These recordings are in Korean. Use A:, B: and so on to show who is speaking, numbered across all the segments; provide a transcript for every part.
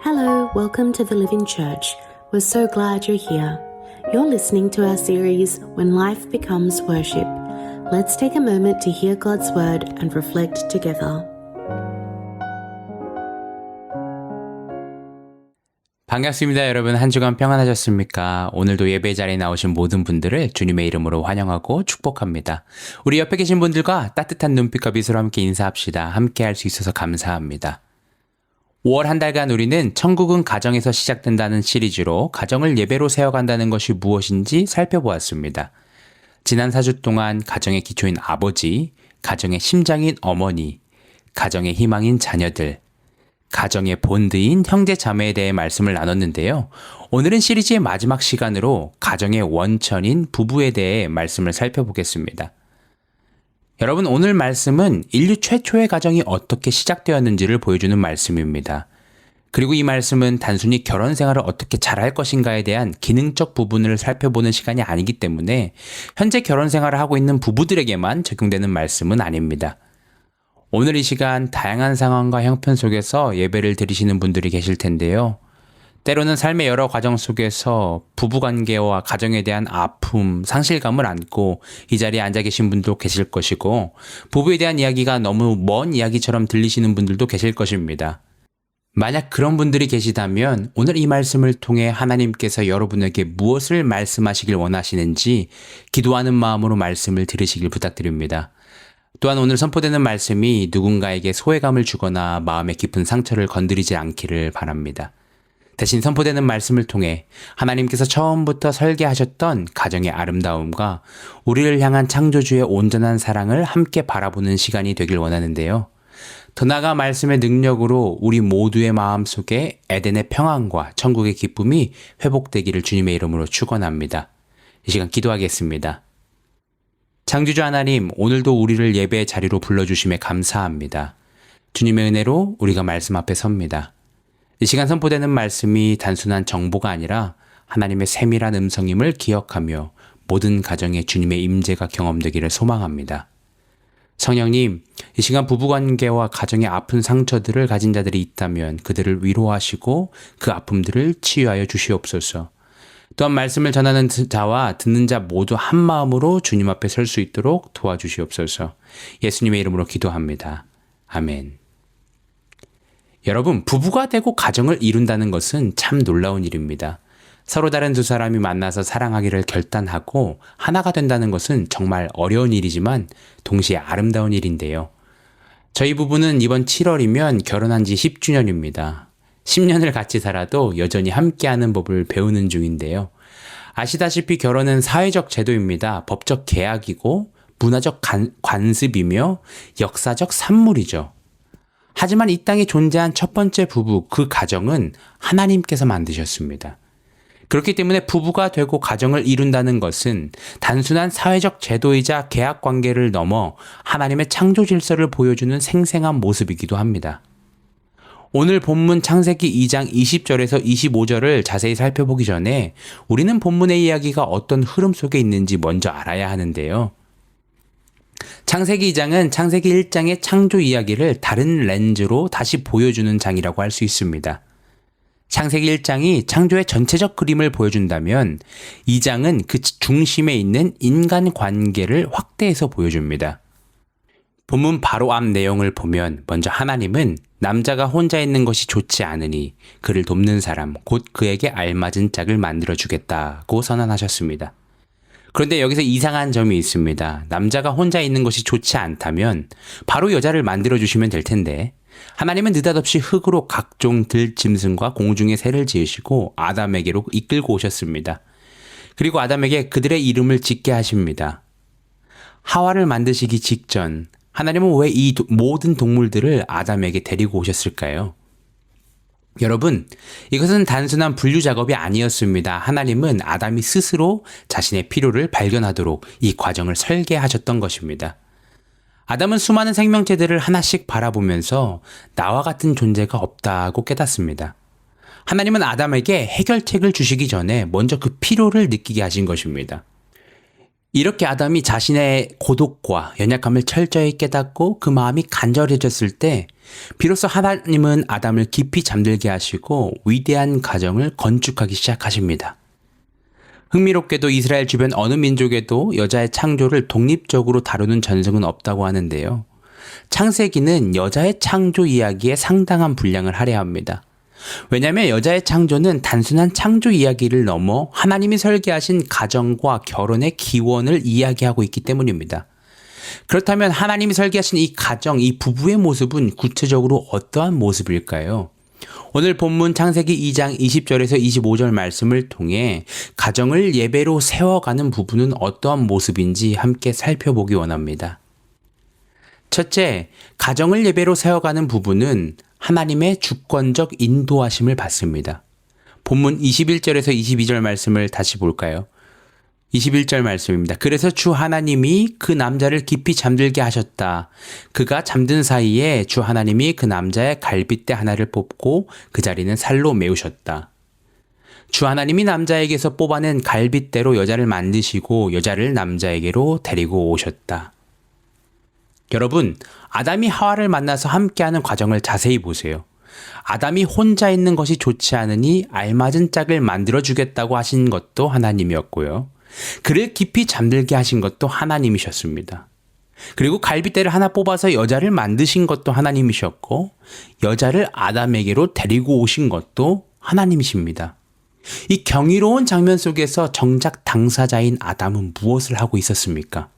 A: Hello, welcome to the Living Church. We're so glad you're here. You're listening to our series, When Life Becomes Worship. Let's take a moment to hear God's Word and reflect together.
B: 반갑습니다. 여러분, 한 주간 평안하셨습니까? 오늘도 예배 자리에 나오신 모든 분들을 주님의 이름으로 환영하고 축복합니다. 우리 옆에 계신 분들과 따뜻한 눈빛과 미소로 함께 인사합시다. 함께 할 수 있어서 감사합니다. 5월 한 달간 우리는 천국은 가정에서 시작된다는 시리즈로 가정을 예배로 세워간다는 것이 무엇인지 살펴보았습니다. 지난 4주 동안 가정의 기초인 아버지, 가정의 심장인 어머니, 가정의 희망인 자녀들, 가정의 본드인 형제 자매에 대해 말씀을 나눴는데요. 오늘은 시리즈의 마지막 시간으로 가정의 원천인 부부에 대해 말씀을 살펴보겠습니다. 여러분, 오늘 말씀은 인류 최초의 가정이 어떻게 시작되었는지를 보여주는 말씀입니다. 그리고 이 말씀은 단순히 결혼 생활을 어떻게 잘할 것인가에 대한 기능적 부분을 살펴보는 시간이 아니기 때문에 현재 결혼 생활을 하고 있는 부부들에게만 적용되는 말씀은 아닙니다. 오늘 이 시간 다양한 상황과 형편 속에서 예배를 드리시는 분들이 계실 텐데요. 때로는 삶의 여러 과정 속에서 부부관계와 가정에 대한 아픔, 상실감을 안고 이 자리에 앉아 계신 분도 계실 것이고, 부부에 대한 이야기가 너무 먼 이야기처럼 들리시는 분들도 계실 것입니다. 만약 그런 분들이 계시다면 오늘 이 말씀을 통해 하나님께서 여러분에게 무엇을 말씀하시길 원하시는지 기도하는 마음으로 말씀을 들으시길 부탁드립니다. 또한 오늘 선포되는 말씀이 누군가에게 소외감을 주거나 마음의 깊은 상처를 건드리지 않기를 바랍니다. 대신 선포되는 말씀을 통해 하나님께서 처음부터 설계하셨던 가정의 아름다움과 우리를 향한 창조주의 온전한 사랑을 함께 바라보는 시간이 되길 원하는데요. 더 나아가 말씀의 능력으로 우리 모두의 마음속에 에덴의 평안과 천국의 기쁨이 회복되기를 주님의 이름으로 축원합니다. 이 시간 기도하겠습니다. 창조주 하나님, 오늘도 우리를 예배의 자리로 불러주심에 감사합니다. 주님의 은혜로 우리가 말씀 앞에 섭니다. 이 시간 선포되는 말씀이 단순한 정보가 아니라 하나님의 세밀한 음성임을 기억하며 모든 가정에 주님의 임재가 경험되기를 소망합니다. 성령님, 이 시간 부부관계와 가정의 아픈 상처들을 가진 자들이 있다면 그들을 위로하시고 그 아픔들을 치유하여 주시옵소서. 또한 말씀을 전하는 자와 듣는 자 모두 한 마음으로 주님 앞에 설 수 있도록 도와주시옵소서. 예수님의 이름으로 기도합니다. 아멘. 여러분, 부부가 되고 가정을 이룬다는 것은 참 놀라운 일입니다. 서로 다른 두 사람이 만나서 사랑하기를 결단하고 하나가 된다는 것은 정말 어려운 일이지만 동시에 아름다운 일인데요. 저희 부부는 이번 7월이면 결혼한 지 10주년입니다. 10년을 같이 살아도 여전히 함께하는 법을 배우는 중인데요. 아시다시피 결혼은 사회적 제도입니다. 법적 계약이고 문화적 관습이며 역사적 산물이죠. 하지만 이 땅에 존재한 첫 번째 부부, 그 가정은 하나님께서 만드셨습니다. 그렇기 때문에 부부가 되고 가정을 이룬다는 것은 단순한 사회적 제도이자 계약 관계를 넘어 하나님의 창조 질서를 보여주는 생생한 모습이기도 합니다. 오늘 본문 창세기 2장 20절에서 25절을 자세히 살펴보기 전에 우리는 본문의 이야기가 어떤 흐름 속에 있는지 먼저 알아야 하는데요. 창세기 2장은 창세기 1장의 창조 이야기를 다른 렌즈로 다시 보여주는 장이라고 할 수 있습니다. 창세기 1장이 창조의 전체적 그림을 보여준다면 2장은 그 중심에 있는 인간 관계를 확대해서 보여줍니다. 본문 바로 앞 내용을 보면 먼저 하나님은 남자가 혼자 있는 것이 좋지 않으니 그를 돕는 사람, 곧 그에게 알맞은 짝을 만들어주겠다고 선언하셨습니다. 그런데 여기서 이상한 점이 있습니다. 남자가 혼자 있는 것이 좋지 않다면 바로 여자를 만들어주시면 될 텐데 하나님은 느닷없이 흙으로 각종 들짐승과 공중의 새를 지으시고 아담에게로 이끌고 오셨습니다. 그리고 아담에게 그들의 이름을 짓게 하십니다. 하와를 만드시기 직전 하나님은 왜 이 모든 동물들을 아담에게 데리고 오셨을까요? 여러분, 이것은 단순한 분류 작업이 아니었습니다. 하나님은 아담이 스스로 자신의 필요를 발견하도록 이 과정을 설계하셨던 것입니다. 아담은 수많은 생명체들을 하나씩 바라보면서 나와 같은 존재가 없다고 깨닫습니다. 하나님은 아담에게 해결책을 주시기 전에 먼저 그 필요를 느끼게 하신 것입니다. 이렇게 아담이 자신의 고독과 연약함을 철저히 깨닫고 그 마음이 간절해졌을 때 비로소 하나님은 아담을 깊이 잠들게 하시고 위대한 가정을 건축하기 시작하십니다. 흥미롭게도 이스라엘 주변 어느 민족에도 여자의 창조를 독립적으로 다루는 전승은 없다고 하는데요. 창세기는 여자의 창조 이야기에 상당한 분량을 할애합니다. 왜냐하면 여자의 창조는 단순한 창조 이야기를 넘어 하나님이 설계하신 가정과 결혼의 기원을 이야기하고 있기 때문입니다. 그렇다면 하나님이 설계하신 이 가정, 이 부부의 모습은 구체적으로 어떠한 모습일까요? 오늘 본문 창세기 2장 20절에서 25절 말씀을 통해 가정을 예배로 세워가는 부부는 어떠한 모습인지 함께 살펴보기 원합니다. 첫째, 가정을 예배로 세워가는 부부는 하나님의 주권적 인도하심을 받습니다. 본문 21절에서 22절 말씀을 다시 볼까요? 21절 말씀입니다. 그래서 주 하나님이 그 남자를 깊이 잠들게 하셨다. 그가 잠든 사이에 주 하나님이 그 남자의 갈빗대 하나를 뽑고 그 자리는 살로 메우셨다. 주 하나님이 남자에게서 뽑아낸 갈빗대로 여자를 만드시고 여자를 남자에게로 데리고 오셨다. 여러분, 아담이 하와를 만나서 함께하는 과정을 자세히 보세요. 아담이 혼자 있는 것이 좋지 않으니 알맞은 짝을 만들어주겠다고 하신 것도 하나님이었고요. 그를 깊이 잠들게 하신 것도 하나님이셨습니다. 그리고 갈빗대를 하나 뽑아서 여자를 만드신 것도 하나님이셨고 여자를 아담에게로 데리고 오신 것도 하나님이십니다. 이 경이로운 장면 속에서 정작 당사자인 아담은 무엇을 하고 있었습니까?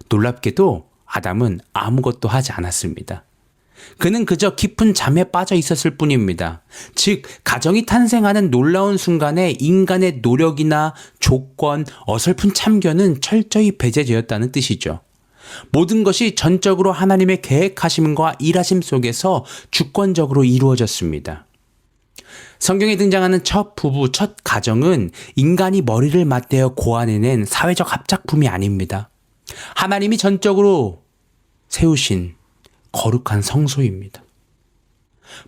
B: 놀랍게도 아담은 아무것도 하지 않았습니다. 그는 그저 깊은 잠에 빠져 있었을 뿐입니다. 즉, 가정이 탄생하는 놀라운 순간에 인간의 노력이나 조건, 어설픈 참견은 철저히 배제되었다는 뜻이죠. 모든 것이 전적으로 하나님의 계획하심과 일하심 속에서 주권적으로 이루어졌습니다. 성경에 등장하는 첫 부부, 첫 가정은 인간이 머리를 맞대어 고안해낸 사회적 합작품이 아닙니다. 하나님이 전적으로 세우신 거룩한 성소입니다.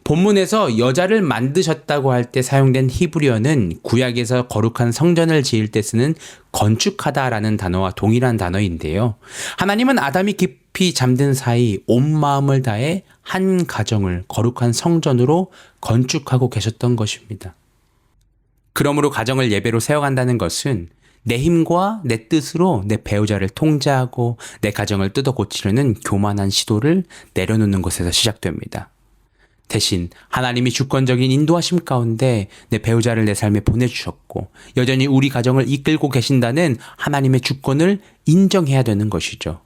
B: 본문에서 여자를 만드셨다고 할 때 사용된 히브리어는 구약에서 거룩한 성전을 지을 때 쓰는 건축하다라는 단어와 동일한 단어인데요. 하나님은 아담이 깊이 잠든 사이 온 마음을 다해 한 가정을 거룩한 성전으로 건축하고 계셨던 것입니다. 그러므로 가정을 예배로 세워간다는 것은 내 힘과 내 뜻으로 내 배우자를 통제하고 내 가정을 뜯어 고치려는 교만한 시도를 내려놓는 것에서 시작됩니다. 대신 하나님이 주권적인 인도하심 가운데 내 배우자를 내 삶에 보내주셨고 여전히 우리 가정을 이끌고 계신다는 하나님의 주권을 인정해야 되는 것이죠.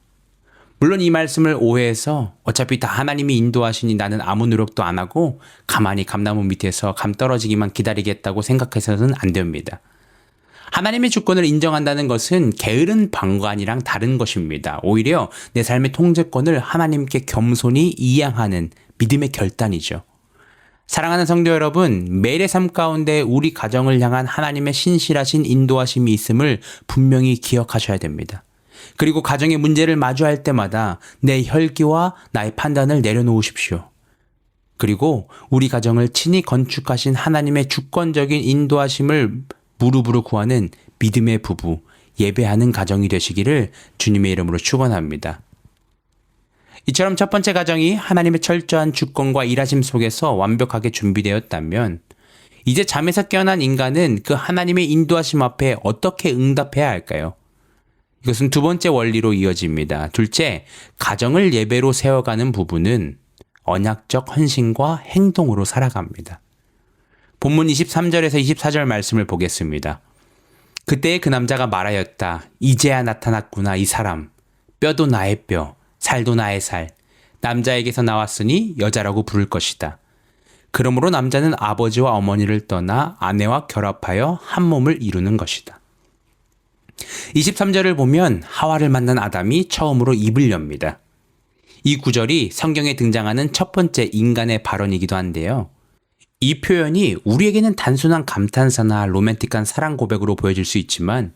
B: 물론 이 말씀을 오해해서 어차피 다 하나님이 인도하시니 나는 아무 노력도 안 하고 가만히 감나무 밑에서 감 떨어지기만 기다리겠다고 생각해서는 안 됩니다. 하나님의 주권을 인정한다는 것은 게으른 방관이랑 다른 것입니다. 오히려 내 삶의 통제권을 하나님께 겸손히 이양하는 믿음의 결단이죠. 사랑하는 성도 여러분, 매일의 삶 가운데 우리 가정을 향한 하나님의 신실하신 인도하심이 있음을 분명히 기억하셔야 됩니다. 그리고 가정의 문제를 마주할 때마다 내 혈기와 나의 판단을 내려놓으십시오. 그리고 우리 가정을 친히 건축하신 하나님의 주권적인 인도하심을 무릎으로 구하는 믿음의 부부, 예배하는 가정이 되시기를 주님의 이름으로 축원합니다. 이처럼 첫 번째 가정이 하나님의 철저한 주권과 일하심 속에서 완벽하게 준비되었다면 이제 잠에서 깨어난 인간은 그 하나님의 인도하심 앞에 어떻게 응답해야 할까요? 이것은 두 번째 원리로 이어집니다. 둘째, 가정을 예배로 세워가는 부부는 언약적 헌신과 행동으로 살아갑니다. 본문 23절에서 24절 말씀을 보겠습니다. 그때 그 남자가 말하였다. 이제야 나타났구나 이 사람. 뼈도 나의 뼈, 살도 나의 살. 남자에게서 나왔으니 여자라고 부를 것이다. 그러므로 남자는 아버지와 어머니를 떠나 아내와 결합하여 한 몸을 이루는 것이다. 23절을 보면 하와를 만난 아담이 처음으로 입을 엽니다. 이 구절이 성경에 등장하는 첫 번째 인간의 발언이기도 한데요. 이 표현이 우리에게는 단순한 감탄사나 로맨틱한 사랑 고백으로 보여질 수 있지만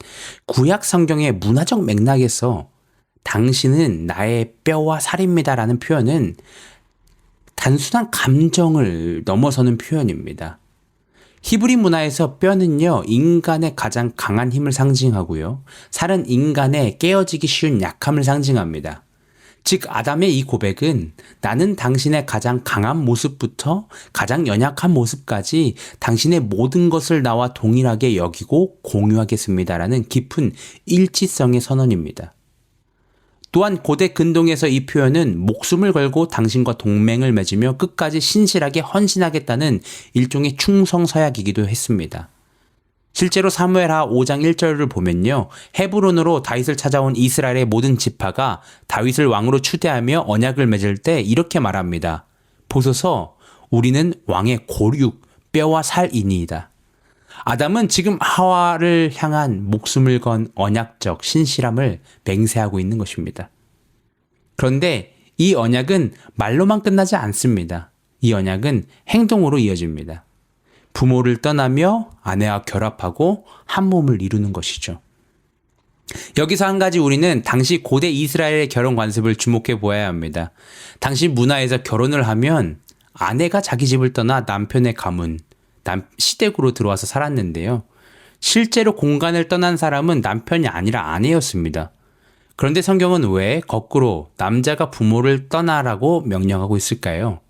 B: 구약 성경의 문화적 맥락에서 당신은 나의 뼈와 살입니다라는 표현은 단순한 감정을 넘어서는 표현입니다. 히브리 문화에서 뼈는요, 인간의 가장 강한 힘을 상징하고요. 살은 인간의 깨어지기 쉬운 약함을 상징합니다. 즉, 아담의 이 고백은 나는 당신의 가장 강한 모습부터 가장 연약한 모습까지 당신의 모든 것을 나와 동일하게 여기고 공유하겠습니다라는 깊은 일치성의 선언입니다. 또한 고대 근동에서 이 표현은 목숨을 걸고 당신과 동맹을 맺으며 끝까지 신실하게 헌신하겠다는 일종의 충성 서약이기도 했습니다. 실제로 사무엘하 5장 1절을 보면요. 헤브론으로 다윗을 찾아온 이스라엘의 모든 지파가 다윗을 왕으로 추대하며 언약을 맺을 때 이렇게 말합니다. 보소서 우리는 왕의 고륙, 뼈와 살이니이다. 아담은 지금 하와를 향한 목숨을 건 언약적 신실함을 맹세하고 있는 것입니다. 그런데 이 언약은 말로만 끝나지 않습니다. 이 언약은 행동으로 이어집니다. 부모를 떠나며 아내와 결합하고 한 몸을 이루는 것이죠. 여기서 한 가지 우리는 당시 고대 이스라엘의 결혼 관습을 주목해 보아야 합니다. 당시 문화에서 결혼을 하면 아내가 자기 집을 떠나 남편의 가문, 시댁으로 들어와서 살았는데요. 실제로 공간을 떠난 사람은 남편이 아니라 아내였습니다. 그런데 성경은 왜 거꾸로 남자가 부모를 떠나라고 명령하고 있을까요?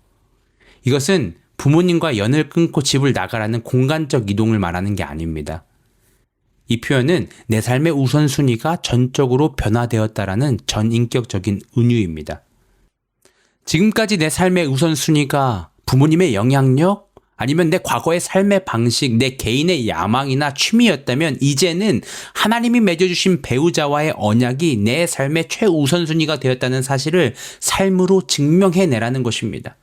B: 이것은 부모님과 연을 끊고 집을 나가라는 공간적 이동을 말하는 게 아닙니다. 이 표현은 내 삶의 우선순위가 전적으로 변화되었다라는 전인격적인 은유입니다. 지금까지 내 삶의 우선순위가 부모님의 영향력, 아니면 내 과거의 삶의 방식, 내 개인의 야망이나 취미였다면 이제는 하나님이 맺어주신 배우자와의 언약이 내 삶의 최우선순위가 되었다는 사실을 삶으로 증명해내라는 것입니다.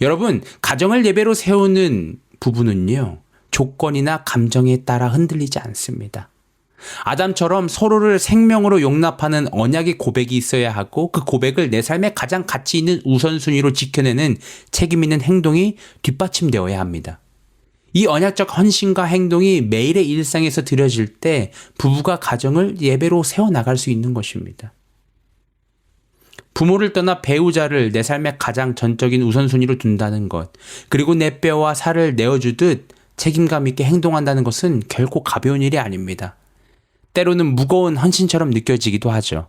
B: 여러분, 가정을 예배로 세우는 부부는요, 조건이나 감정에 따라 흔들리지 않습니다. 아담처럼 서로를 생명으로 용납하는 언약의 고백이 있어야 하고 그 고백을 내 삶의 가장 가치 있는 우선순위로 지켜내는 책임 있는 행동이 뒷받침되어야 합니다. 이 언약적 헌신과 행동이 매일의 일상에서 드려질 때 부부가 가정을 예배로 세워나갈 수 있는 것입니다. 부모를 떠나 배우자를 내 삶의 가장 전적인 우선순위로 둔다는 것, 그리고 내 뼈와 살을 내어주듯 책임감 있게 행동한다는 것은 결코 가벼운 일이 아닙니다. 때로는 무거운 헌신처럼 느껴지기도 하죠.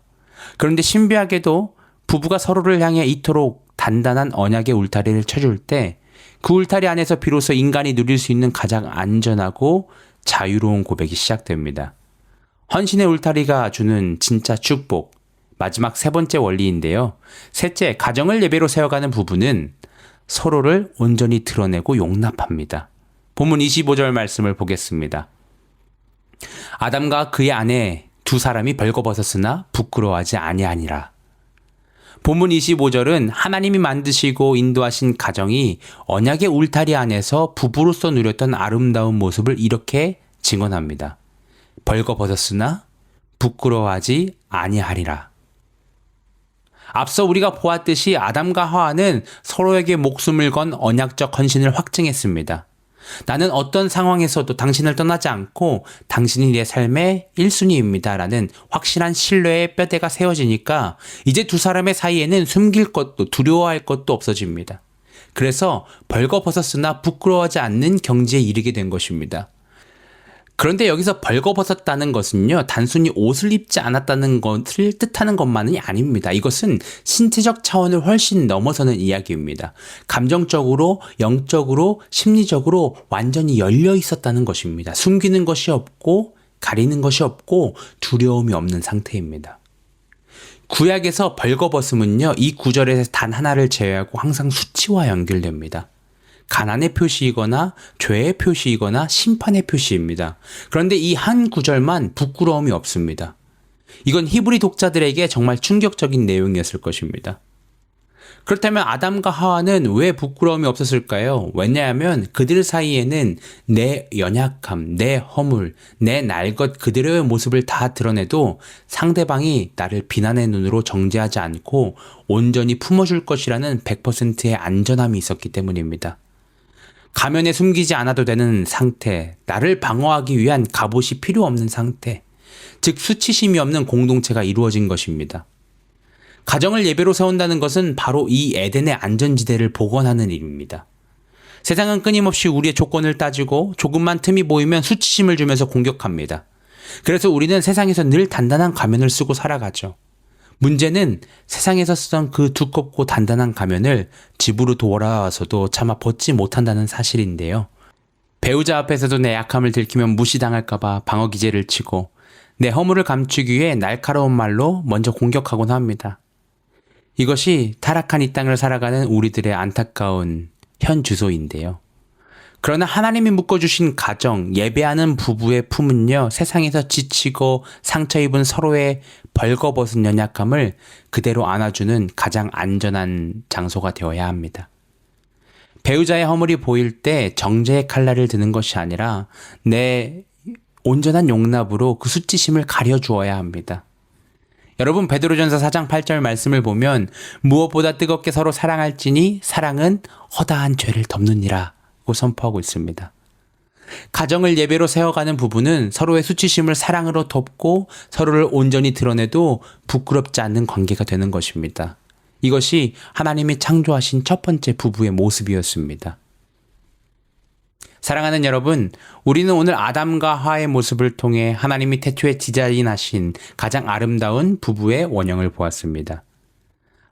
B: 그런데 신비하게도 부부가 서로를 향해 이토록 단단한 언약의 울타리를 쳐줄 때 그 울타리 안에서 비로소 인간이 누릴 수 있는 가장 안전하고 자유로운 고백이 시작됩니다. 헌신의 울타리가 주는 진짜 축복, 마지막 세 번째 원리인데요. 셋째, 가정을 예배로 세워가는 부부는 서로를 온전히 드러내고 용납합니다. 본문 25절 말씀을 보겠습니다. 아담과 그의 아내 두 사람이 벌거벗었으나 부끄러워하지 아니하니라. 본문 25절은 하나님이 만드시고 인도하신 가정이 언약의 울타리 안에서 부부로서 누렸던 아름다운 모습을 이렇게 증언합니다. 벌거벗었으나 부끄러워하지 아니하리라. 앞서 우리가 보았듯이 아담과 하와는 서로에게 목숨을 건 언약적 헌신을 확증했습니다. 나는 어떤 상황에서도 당신을 떠나지 않고 당신이 내 삶의 1순위입니다. 라는 확실한 신뢰의 뼈대가 세워지니까 이제 두 사람의 사이에는 숨길 것도 두려워할 것도 없어집니다. 그래서 벌거벗었으나 부끄러워하지 않는 경지에 이르게 된 것입니다. 그런데 여기서 벌거벗었다는 것은요, 단순히 옷을 입지 않았다는 것을 뜻하는 것만이 아닙니다. 이것은 신체적 차원을 훨씬 넘어서는 이야기입니다. 감정적으로, 영적으로, 심리적으로 완전히 열려 있었다는 것입니다. 숨기는 것이 없고, 가리는 것이 없고, 두려움이 없는 상태입니다. 구약에서 벌거벗음은요, 이 구절에서 단 하나를 제외하고 항상 수치와 연결됩니다. 가난의 표시이거나 죄의 표시이거나 심판의 표시입니다. 그런데 이 한 구절만 부끄러움이 없습니다. 이건 히브리 독자들에게 정말 충격적인 내용이었을 것입니다. 그렇다면 아담과 하와는 왜 부끄러움이 없었을까요? 왜냐하면 그들 사이에는 내 연약함, 내 허물, 내 날 것 그대로의 모습을 다 드러내도 상대방이 나를 비난의 눈으로 정죄하지 않고 온전히 품어줄 것이라는 100%의 안전함이 있었기 때문입니다. 가면에 숨기지 않아도 되는 상태, 나를 방어하기 위한 갑옷이 필요 없는 상태, 즉 수치심이 없는 공동체가 이루어진 것입니다. 가정을 예배로 세운다는 것은 바로 이 에덴의 안전지대를 복원하는 일입니다. 세상은 끊임없이 우리의 조건을 따지고 조금만 틈이 보이면 수치심을 주면서 공격합니다. 그래서 우리는 세상에서 늘 단단한 가면을 쓰고 살아가죠. 문제는 세상에서 쓰던 그 두껍고 단단한 가면을 집으로 돌아와서도 차마 벗지 못한다는 사실인데요. 배우자 앞에서도 내 약함을 들키면 무시당할까봐 방어 기제를 치고 내 허물을 감추기 위해 날카로운 말로 먼저 공격하곤 합니다. 이것이 타락한 이 땅을 살아가는 우리들의 안타까운 현 주소인데요. 그러나 하나님이 묶어주신 가정, 예배하는 부부의 품은요, 세상에서 지치고 상처 입은 서로의 벌거벗은 연약함을 그대로 안아주는 가장 안전한 장소가 되어야 합니다. 배우자의 허물이 보일 때 정죄의 칼날을 드는 것이 아니라 내 온전한 용납으로 그 수치심을 가려주어야 합니다. 여러분, 베드로전서 4장 8절 말씀을 보면 무엇보다 뜨겁게 서로 사랑할지니 사랑은 허다한 죄를 덮느니라 고 선포하고 있습니다. 가정을 예배로 세워가는 부부는 서로의 수치심을 사랑으로 덮고 서로를 온전히 드러내도 부끄럽지 않는 관계가 되는 것입니다. 이것이 하나님이 창조하신 첫 번째 부부의 모습이었습니다. 사랑하는 여러분, 우리는 오늘 아담과 하와의 모습을 통해 하나님이 태초에 디자인하신 가장 아름다운 부부의 원형을 보았습니다.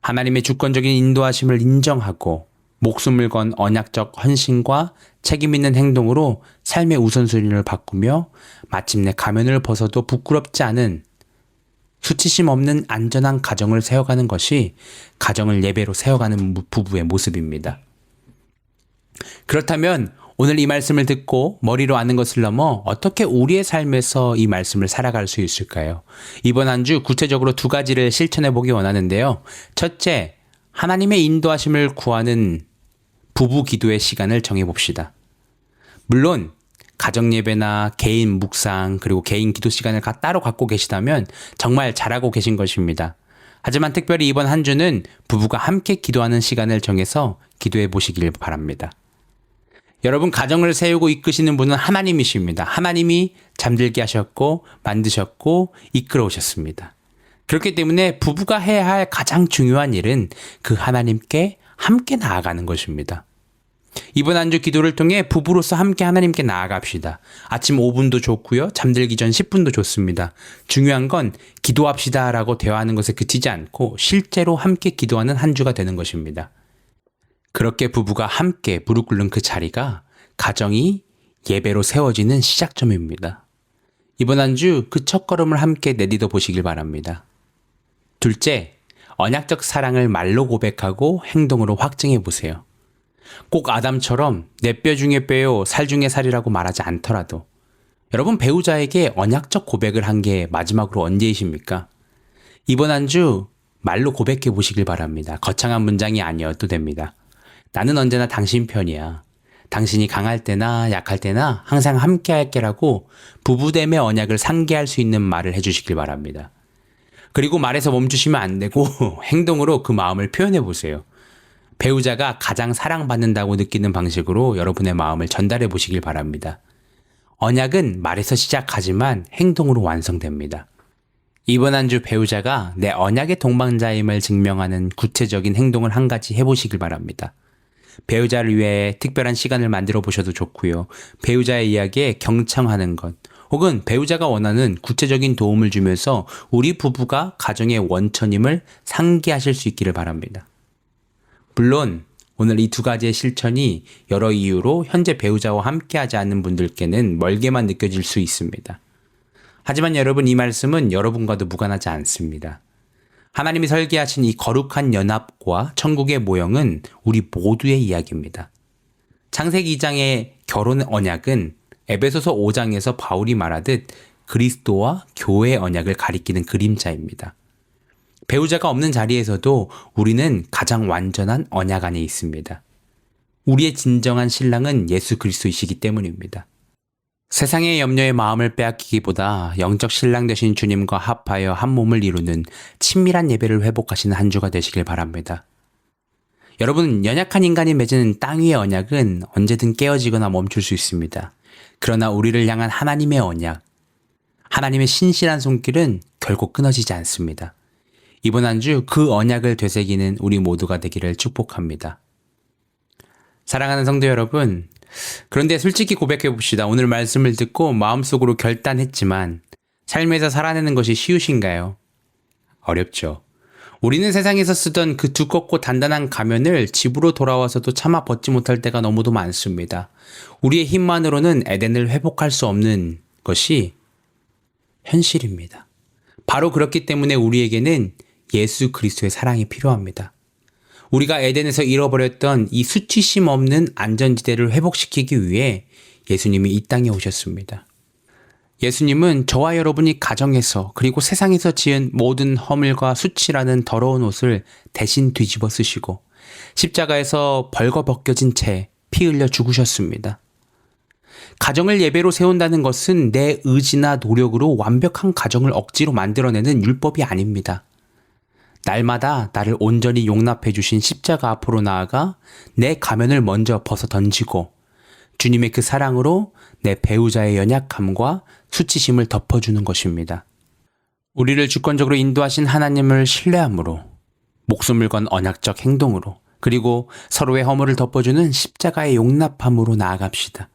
B: 하나님의 주권적인 인도하심을 인정하고 목숨을 건 언약적 헌신과 책임 있는 행동으로 삶의 우선순위를 바꾸며 마침내 가면을 벗어도 부끄럽지 않은 수치심 없는 안전한 가정을 세워가는 것이 가정을 예배로 세워가는 부부의 모습입니다. 그렇다면 오늘 이 말씀을 듣고 머리로 아는 것을 넘어 어떻게 우리의 삶에서 이 말씀을 살아갈 수 있을까요? 이번 한 주 구체적으로 2가지를 실천해 보기 원하는데요. 첫째, 하나님의 인도하심을 구하는 부부 기도의 시간을 정해봅시다. 물론 가정 예배나 개인 묵상 그리고 개인 기도 시간을 따로 갖고 계시다면 정말 잘하고 계신 것입니다. 하지만 특별히 이번 한 주는 부부가 함께 기도하는 시간을 정해서 기도해 보시길 바랍니다. 여러분, 가정을 세우고 이끄시는 분은 하나님이십니다. 하나님이 잠들게 하셨고 만드셨고 이끌어 오셨습니다. 그렇기 때문에 부부가 해야 할 가장 중요한 일은 그 하나님께 함께 나아가는 것입니다. 이번 한 주 기도를 통해 부부로서 함께 하나님께 나아갑시다. 아침 5분도 좋고요. 잠들기 전 10분도 좋습니다. 중요한 건 기도합시다라고 대화하는 것에 그치지 않고 실제로 함께 기도하는 한 주가 되는 것입니다. 그렇게 부부가 함께 무릎 꿇는 그 자리가 가정이 예배로 세워지는 시작점입니다. 이번 한 주 그 첫걸음을 함께 내딛어 보시길 바랍니다. 둘째, 언약적 사랑을 말로 고백하고 행동으로 확증해 보세요. 꼭 아담처럼 내 뼈 중에 뼈요, 살 중에 살이라고 말하지 않더라도 여러분, 배우자에게 언약적 고백을 한 게 마지막으로 언제이십니까? 이번 한 주 말로 고백해 보시길 바랍니다. 거창한 문장이 아니어도 됩니다. 나는 언제나 당신 편이야. 당신이 강할 때나 약할 때나 항상 함께 할게라고 부부됨의 언약을 상기할 수 있는 말을 해주시길 바랍니다. 그리고 말에서 멈추시면 안 되고 행동으로 그 마음을 표현해 보세요. 배우자가 가장 사랑받는다고 느끼는 방식으로 여러분의 마음을 전달해 보시길 바랍니다. 언약은 말에서 시작하지만 행동으로 완성됩니다. 이번 한 주 배우자가 내 언약의 동반자임을 증명하는 구체적인 행동을 한 가지 해보시길 바랍니다. 배우자를 위해 특별한 시간을 만들어 보셔도 좋고요. 배우자의 이야기에 경청하는 것, 혹은 배우자가 원하는 구체적인 도움을 주면서 우리 부부가 가정의 원천임을 상기하실 수 있기를 바랍니다. 물론 오늘 이 2가지의 실천이 여러 이유로 현재 배우자와 함께하지 않는 분들께는 멀게만 느껴질 수 있습니다. 하지만 여러분, 이 말씀은 여러분과도 무관하지 않습니다. 하나님이 설계하신 이 거룩한 연합과 천국의 모형은 우리 모두의 이야기입니다. 창세기 2장의 결혼 언약은 에베소서 5장에서 바울이 말하듯 그리스도와 교회의 언약을 가리키는 그림자입니다. 배우자가 없는 자리에서도 우리는 가장 완전한 언약 안에 있습니다. 우리의 진정한 신랑은 예수 그리스도이시기 때문입니다. 세상의 염려에 마음을 빼앗기기보다 영적 신랑 되신 주님과 합하여 한 몸을 이루는 친밀한 예배를 회복하시는 한 주가 되시길 바랍니다. 여러분, 연약한 인간이 맺은 땅 위의 언약은 언제든 깨어지거나 멈출 수 있습니다. 그러나 우리를 향한 하나님의 언약, 하나님의 신실한 손길은 결코 끊어지지 않습니다. 이번 한 주 그 언약을 되새기는 우리 모두가 되기를 축복합니다. 사랑하는 성도 여러분, 그런데 솔직히 고백해 봅시다. 오늘 말씀을 듣고 마음속으로 결단했지만 삶에서 살아내는 것이 쉬우신가요? 어렵죠. 우리는 세상에서 쓰던 그 두껍고 단단한 가면을 집으로 돌아와서도 차마 벗지 못할 때가 너무도 많습니다. 우리의 힘만으로는 에덴을 회복할 수 없는 것이 현실입니다. 바로 그렇기 때문에 우리에게는 예수 그리스도의 사랑이 필요합니다. 우리가 에덴에서 잃어버렸던 이 수치심 없는 안전지대를 회복시키기 위해 예수님이 이 땅에 오셨습니다. 예수님은 저와 여러분이 가정에서 그리고 세상에서 지은 모든 허물과 수치라는 더러운 옷을 대신 뒤집어 쓰시고 십자가에서 벌거벗겨진 채 피 흘려 죽으셨습니다. 가정을 예배로 세운다는 것은 내 의지나 노력으로 완벽한 가정을 억지로 만들어내는 율법이 아닙니다. 날마다 나를 온전히 용납해 주신 십자가 앞으로 나아가 내 가면을 먼저 벗어 던지고 주님의 그 사랑으로 내 배우자의 연약함과 수치심을 덮어주는 것입니다. 우리를 주권적으로 인도하신 하나님을 신뢰함으로, 목숨을 건 언약적 행동으로, 그리고 서로의 허물을 덮어주는 십자가의 용납함으로 나아갑시다.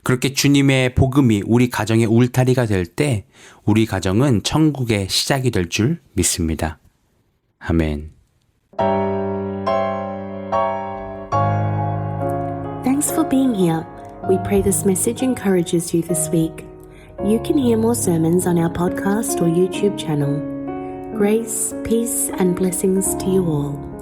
B: 그렇게 주님의 복음이 우리 가정의 울타리가 될 때 우리 가정은 천국의 시작이 될 줄 믿습니다. 아멘.
A: Thanks for being here. We pray this message encourages you this week. You can hear more sermons on our podcast or YouTube channel. Grace, peace, and blessings to you all.